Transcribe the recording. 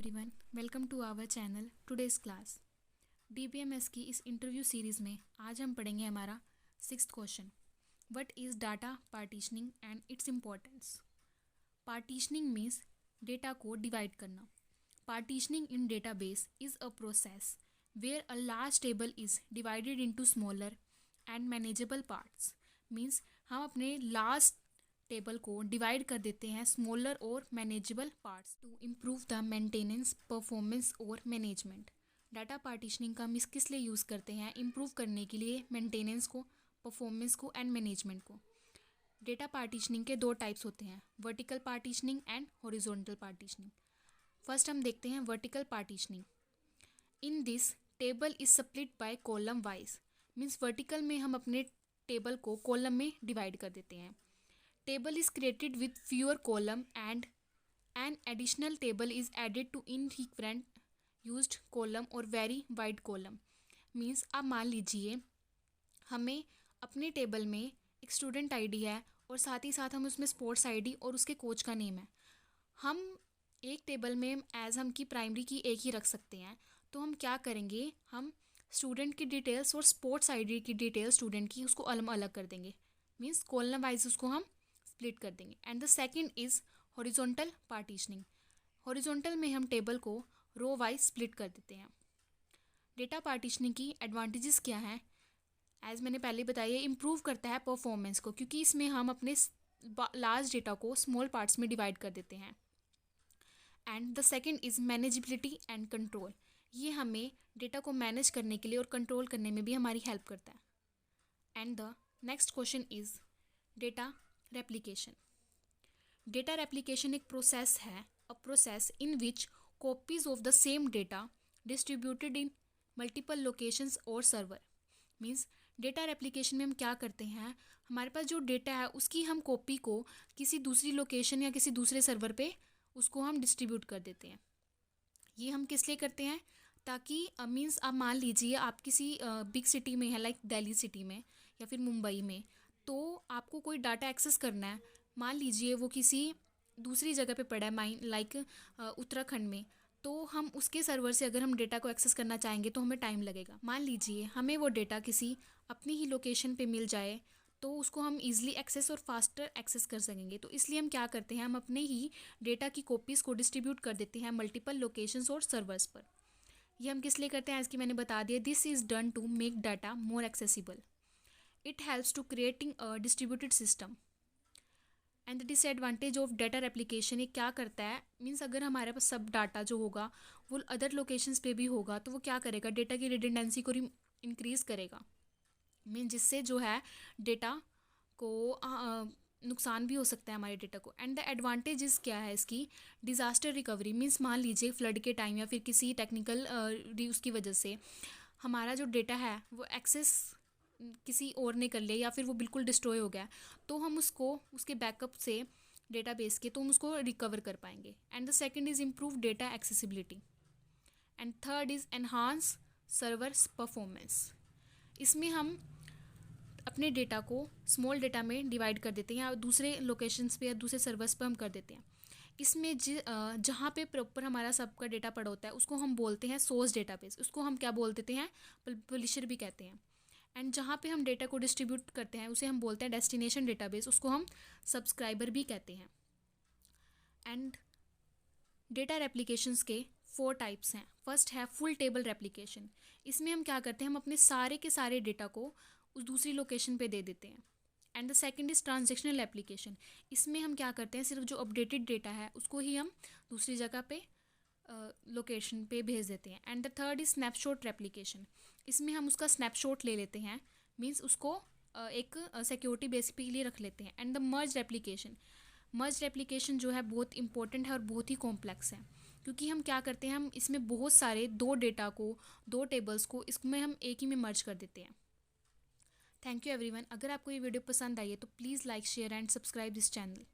Everyone, welcome to our channel today's class. DBMS की इस interview series में आज हम पढ़ेंगे हमारा 6th question, what is data partitioning and its importance. Partitioning means data को डिवाइड करना। Partitioning in database is a process where a large table is divided into smaller and manageable parts. Means हम अपने large table को divide कर देते हैं smaller और manageable parts to improve the maintenance, performance और मैनेजमेंट। डाटा पार्टीशनिंग का हम किस लिए यूज़ करते हैं? इम्प्रूव करने के लिए मेंटेनेंस को, परफॉर्मेंस को एंड मैनेजमेंट को। डेटा पार्टीशनिंग के दो टाइप्स होते हैं, vertical partitioning and horizontal partitioning. First हम देखते हैं vertical partitioning. In this table is split by column wise. Means vertical में हम अपने टेबल को कॉलम में डिवाइड कर देते हैं। Table is created with fewer column and an additional table is added to infrequent used column or very wide column. Means आप मान लीजिए हमें अपने टेबल में एक स्टूडेंट आईडी है और साथ ही साथ हम उसमें स्पोर्ट्स आईडी और उसके कोच का नेम है। हम एक टेबल में एज हम की प्राइमरी की एक ही रख सकते हैं। तो हम क्या करेंगे, हम स्टूडेंट की डिटेल्स और स्पोर्ट्स आईडी की डिटेल्स स्टूडेंट की उसको अलग अलग कर देंगे। मीन्स कॉलम वाइज उसको हम स्प्लिट कर देंगे। And the second is horizontal partitioning. Horizontal में हम टेबल को रो वाइज स्प्लिट कर देते हैं। डेटा पार्टीशनिंग की एडवांटेजेस क्या हैं? एज मैंने पहले बताया, इम्प्रूव करता है परफॉर्मेंस को, क्योंकि इसमें हम अपने लार्ज डेटा को स्मॉल पार्ट्स में डिवाइड कर देते हैं। And the second is manageability and control. ये हमें डेटा को मैनेज करने के लिए और कंट्रोल करने में भी हमारी हेल्प करता है। And the next question is data replication. Data replication एक प्रोसेस है, a process in which copies of the same data distributed in multiple locations और सर्वर। मीन्स डेटा रेप्लिकेशन में हम क्या करते हैं, हमारे पास जो डेटा है उसकी हम कॉपी को किसी दूसरी लोकेशन या किसी दूसरे सर्वर पे उसको हम डिस्ट्रीब्यूट कर देते हैं। ये हम किस लिए करते हैं? ताकि मीन्स आप मान लीजिए आप किसी बिग सिटी में है, लाइक दिल्ली सिटी में या फिर मुंबई में, तो आपको कोई डाटा एक्सेस करना है। मान लीजिए वो किसी दूसरी जगह पे पड़ा है, लाइक उत्तराखंड में, तो हम उसके सर्वर से अगर हम डेटा को एक्सेस करना चाहेंगे तो हमें टाइम लगेगा। मान लीजिए हमें वो डेटा किसी अपनी ही लोकेशन पे मिल जाए तो उसको हम इजीली एक्सेस और फास्टर एक्सेस कर सकेंगे। तो इसलिए हम क्या करते हैं, हम अपने ही डेटा की कॉपीज़ को डिस्ट्रीब्यूट कर देते हैं मल्टीपल लोकेशंस और सर्वर्स पर। ये हम किस लिए करते हैं, एज कि मैंने बता दिया, this is done to make data more accessible. It helps to creating a distributed system. And the disadvantage of data replication, ये क्या करता है, मीन्स अगर हमारे पास सब डाटा जो होगा वो अदर लोकेशंस पे भी होगा तो वो क्या करेगा, डेटा की रिडंडेंसी को इंक्रीज़ करेगा। मीन जिससे जो है डेटा को नुकसान भी हो सकता है हमारे डेटा को। एंड द एडवांटेजेस क्या है इसकी, डिज़ास्टर रिकवरी। मीन्स मान लीजिए फ्लड के टाइम या फिर किसी टेक्निकल उसकी वजह से हमारा जो डेटा है वो एक्सेस किसी और ने कर लिया या फिर वो बिल्कुल डिस्ट्रॉय हो गया, तो हम उसको उसके बैकअप से डेटाबेस के तो हम उसको रिकवर कर पाएंगे। And the second is improve data accessibility. And third is enhance servers performance. इसमें हम अपने डेटा को स्मॉल डेटा में डिवाइड कर देते हैं या दूसरे लोकेशंस पे या दूसरे सर्वर्स पे हम कर देते हैं। इसमें जहाँ पे प्रॉपर हमारा सबका डेटा पड़ा होता है उसको हम बोलते हैं सोर्स डेटाबेस। उसको हम क्या बोल देते हैं, पब्लिशर भी कहते हैं। एंड जहाँ पे हम डेटा को डिस्ट्रीब्यूट करते हैं उसे हम बोलते हैं डेस्टिनेशन डेटाबेस, उसको हम सब्सक्राइबर भी कहते हैं। एंड डेटा रेप्लिकेशंस के 4 टाइप्स हैं। फर्स्ट है फुल टेबल रेप्लिकेशन। इसमें हम क्या करते हैं, हम अपने सारे के सारे डेटा को उस दूसरी लोकेशन पे दे देते हैं। And the second is transactional application. इसमें हम क्या करते हैं, सिर्फ जो अपडेटेड डेटा है उसको ही हम दूसरी जगह पे लोकेशन पे भेज देते हैं। And the third is snapshot replication. इसमें हम उसका स्नैपशॉट ले लेते हैं, मीन्स उसको एक सिक्योरिटी बेस पे लिए रख लेते हैं। And the merge replication. Merge replication जो है बहुत इंपॉर्टेंट है और बहुत ही कॉम्प्लेक्स है, क्योंकि हम क्या करते हैं, हम इसमें बहुत सारे दो डेटा को, दो टेबल्स को इसमें हम एक ही में मर्ज कर देते हैं। Thank you everyone. अगर आपको ये वीडियो पसंद आई है तो please like, share and subscribe this channel.